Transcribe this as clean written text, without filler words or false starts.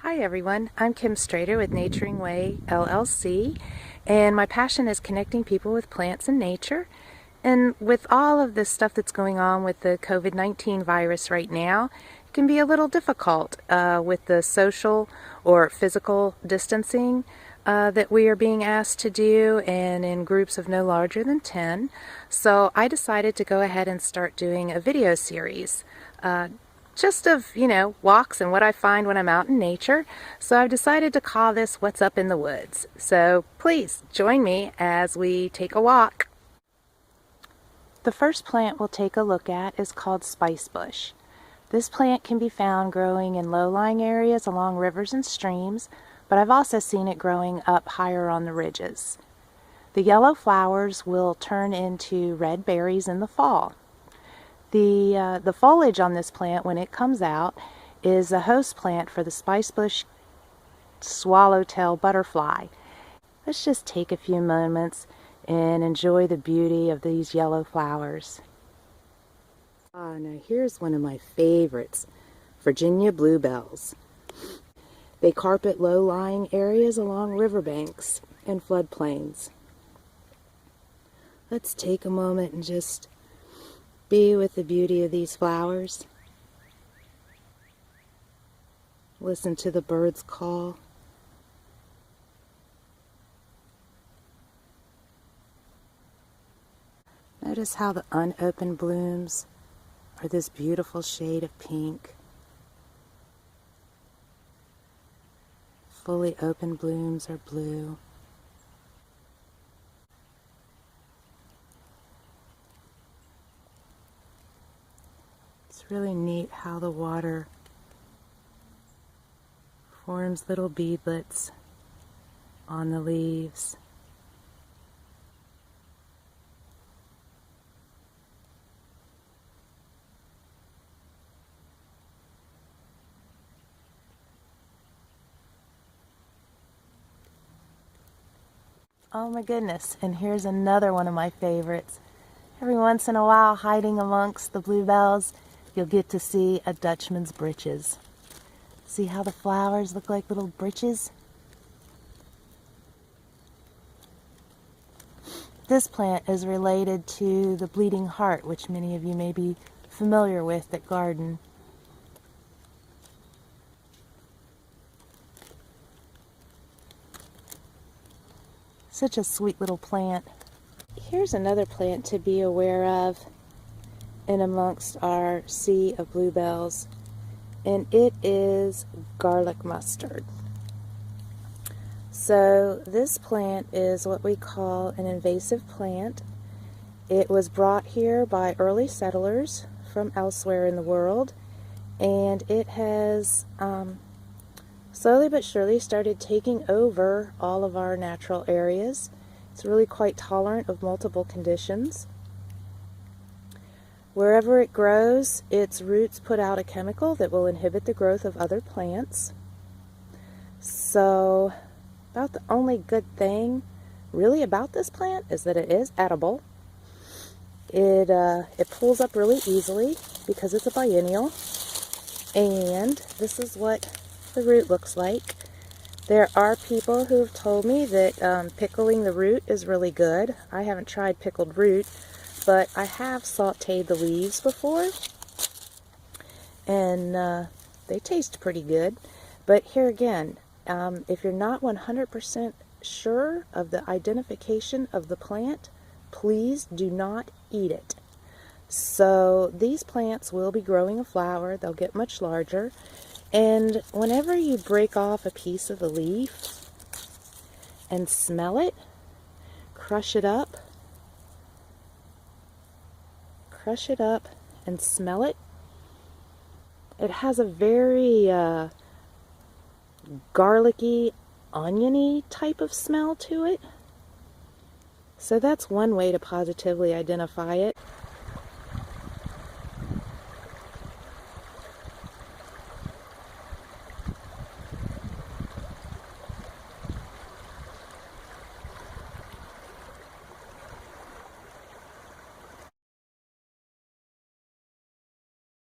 Hi everyone, I'm Kim Strader with Naturing Way LLC, and my passion is connecting people with plants and nature. And with all of this stuff that's going on with the COVID-19 virus right now, it can be a little difficult with the social or physical distancing that we are being asked to do, and in groups of no larger than 10. So I decided to go ahead and start doing a video series. Just of, walks and what I find when I'm out in nature. So I've decided to call this What's Up in the Woods. So please join me as we take a walk. The first plant we'll take a look at is called Spicebush. This plant can be found growing in low-lying areas along rivers and streams, but I've also seen it growing up higher on the ridges. The yellow flowers will turn into red berries in the fall. The foliage on this plant, when it comes out, is a host plant for the Spicebush swallowtail butterfly. Let's just take a few moments and enjoy the beauty of these yellow flowers. Now here's one of my favorites, Virginia bluebells. They carpet low-lying areas along riverbanks and floodplains. Let's take a moment and just be with the beauty of these flowers. Listen to the birds call. Notice how the unopened blooms are this beautiful shade of pink. Fully open blooms are blue. It's really neat how the water forms little beadlets on the leaves. Oh my goodness, and here's another one of my favorites. Every once in a while, hiding amongst the bluebells, you'll get to see a Dutchman's breeches. See how the flowers look like little breeches? This plant is related to the bleeding heart, which many of you may be familiar with that garden. Such a sweet little plant. Here's another plant to be aware of in amongst our sea of bluebells, and it is garlic mustard. So this plant is what we call an invasive plant. It was brought here by early settlers from elsewhere in the world, and it has slowly but surely started taking over all of our natural areas. It's really quite tolerant of multiple conditions. Wherever it grows, its roots put out a chemical that will inhibit the growth of other plants. So, about the only good thing really about this plant is that it is edible. It pulls up really easily because it's a biennial. And this is what the root looks like. There are people who have told me that pickling the root is really good. I haven't tried pickled root, but I have sauteed the leaves before, and they taste pretty good. But here again, if you're not 100% sure of the identification of the plant, please do not eat it. So these plants will be growing a flower. They'll get much larger. And whenever you break off a piece of the leaf and smell it, crush it up and smell it. It has a very garlicky, oniony type of smell to it. So that's one way to positively identify it.